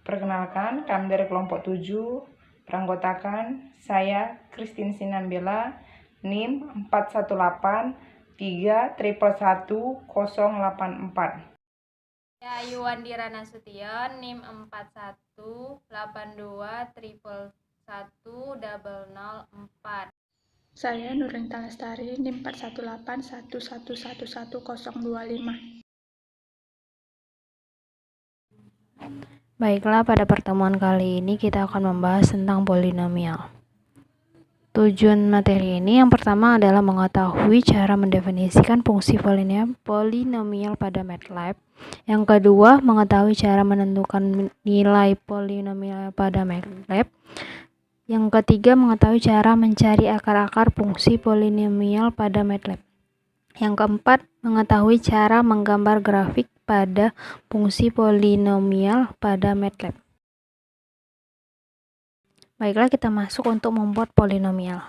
Perkenalkan, kami dari kelompok 7 beranggotakan saya Christine Sinambela, NIM 418-3111084. Saya Yuwandira Nasution, NIM 4182111004. Saya Nurlintang Lestari, NIM 418-111111025. Baiklah, pada pertemuan kali ini kita akan membahas tentang polinomial. Tujuan materi ini yang pertama adalah mengetahui cara mendefinisikan fungsi polinomial pada MATLAB. Yang kedua, mengetahui cara menentukan nilai polinomial pada MATLAB. Yang ketiga, mengetahui cara mencari akar-akar fungsi polinomial pada MATLAB. Yang keempat, mengetahui cara menggambar grafik pada fungsi polinomial pada MATLAB. Baiklah, kita masuk untuk membuat polinomial.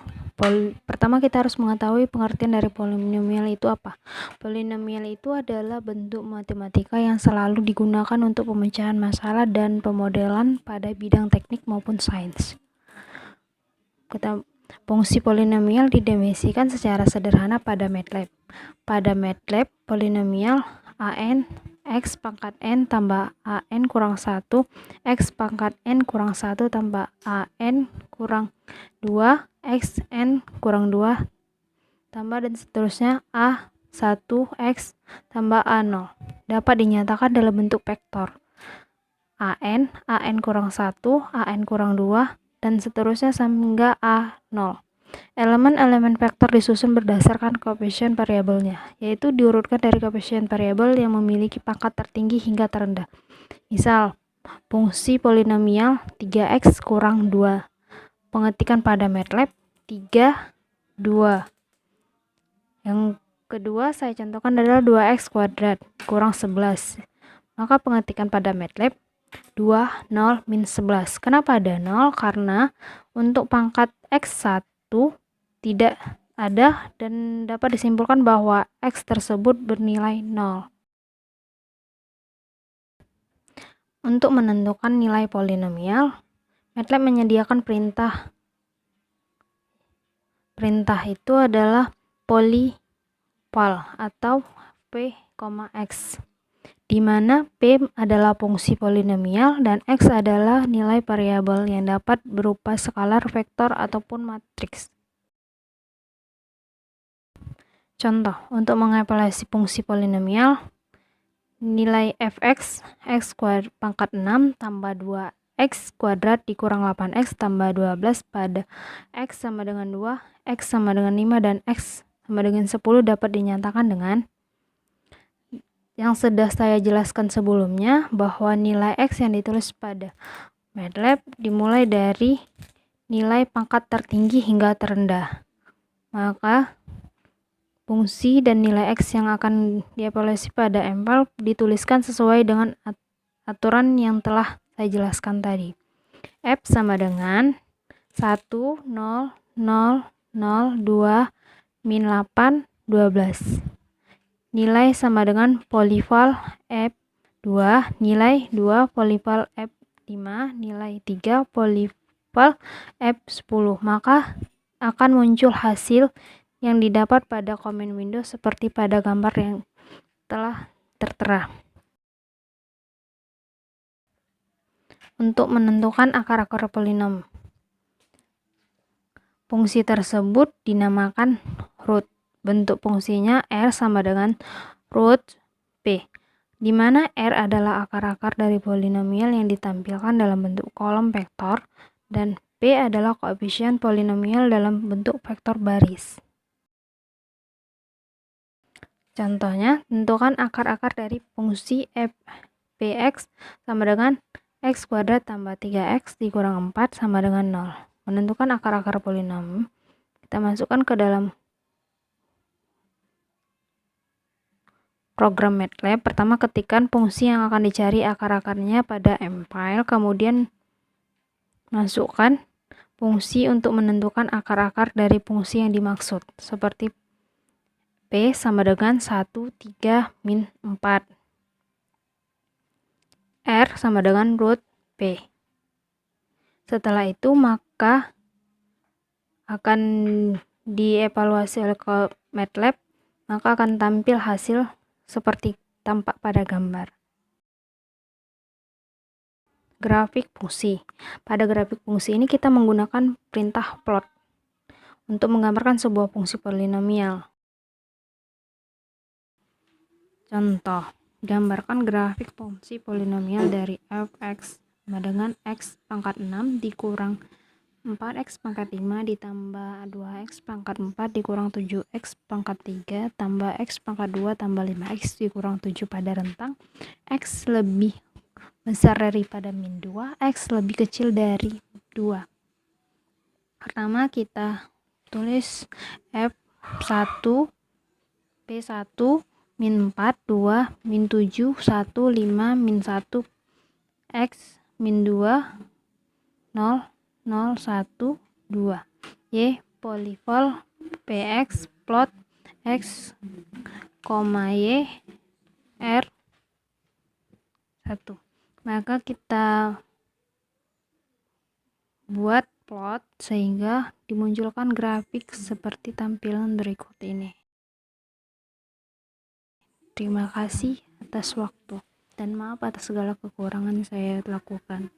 Pertama kita harus mengetahui pengertian dari polinomial itu apa. Polinomial itu adalah bentuk matematika yang selalu digunakan untuk pemecahan masalah dan pemodelan pada bidang teknik maupun sains. Fungsi polinomial didefinisikan secara sederhana pada MATLAB. Pada MATLAB, polinomial an x pangkat n tambah an kurang 1, x pangkat n kurang 1 tambah an kurang 2, x n kurang 2, tambah dan seterusnya a1x tambah a0 dapat dinyatakan dalam bentuk vektor an kurang 1, an kurang 2, dan seterusnya hingga a0. Elemen-elemen vektor disusun berdasarkan koefisien variabelnya, yaitu diurutkan dari koefisien variabel yang memiliki pangkat tertinggi hingga terendah. Misal, fungsi polinomial 3x kurang 2. Pengetikan pada MATLAB 3, 2. Yang kedua saya contohkan adalah 2x kuadrat kurang 11. Maka pengetikan pada MATLAB 2, 0, min 11. Kenapa ada 0? Karena untuk pangkat x1 tidak ada dan dapat disimpulkan bahwa x tersebut bernilai 0. Untuk menentukan nilai polinomial, MATLAB menyediakan perintah. Perintah itu adalah polyval atau p, x, di mana p adalah fungsi polinomial dan x adalah nilai variabel yang dapat berupa skalar, vektor, ataupun matriks. Contoh, untuk mengevaluasi fungsi polinomial, nilai fx, x pangkat 6 tambah 2x kuadrat dikurang 8x tambah 12 pada x sama dengan 2, x sama dengan 5, dan x sama dengan 10 dapat dinyatakan dengan yang sudah saya jelaskan sebelumnya, bahwa nilai x yang ditulis pada MATLAB dimulai dari nilai pangkat tertinggi hingga terendah. Maka fungsi dan nilai x yang akan dievaluasi pada MATLAB dituliskan sesuai dengan aturan yang telah saya jelaskan tadi. F sama dengan 1, 0, 0, 0, 2, min 8, 12. Nilai sama dengan polyval F2, nilai 2 polyval F5, nilai 3 polyval F10. Maka akan muncul hasil yang didapat pada command window seperti pada gambar yang telah tertera. Untuk menentukan akar-akar polinom, fungsi tersebut dinamakan root. Bentuk fungsinya R sama dengan root P, di mana R adalah akar-akar dari polinomial yang ditampilkan dalam bentuk kolom vektor dan P adalah koefisien polinomial dalam bentuk vektor baris. Contohnya, tentukan akar-akar dari fungsi f px sama dengan x kuadrat tambah 3x dikurang 4 sama dengan 0. Menentukan akar-akar polinom, kita masukkan ke dalam program MATLAB. Pertama, ketikkan fungsi yang akan dicari akar-akarnya pada mfile, kemudian masukkan fungsi untuk menentukan akar-akar dari fungsi yang dimaksud, seperti P sama dengan 1, 3, min 4. R sama dengan root P. Setelah itu maka akan dievaluasi oleh MATLAB, maka akan tampil hasil seperti tampak pada gambar. Grafik fungsi. Pada grafik fungsi ini kita menggunakan perintah plot untuk menggambarkan sebuah fungsi polinomial. Contoh, gambarkan grafik fungsi polinomial dari f(x) sama dengan x pangkat 6 dikurang 4x pangkat 5 ditambah 2x pangkat 4 dikurang 7x pangkat 3 tambah x pangkat 2 tambah 5x dikurang 7 pada rentang x lebih besar daripada min 2, x lebih kecil dari 2. Pertama kita tulis f1 p1 min 4 2 min 7 1 5 min 1 x min 2 0 0 1 2. Y polyvol px plot x, y r 1. Maka kita buat plot sehingga dimunculkan grafik seperti tampilan berikut ini. Terima kasih atas waktu dan maaf atas segala kekurangan yang saya lakukan.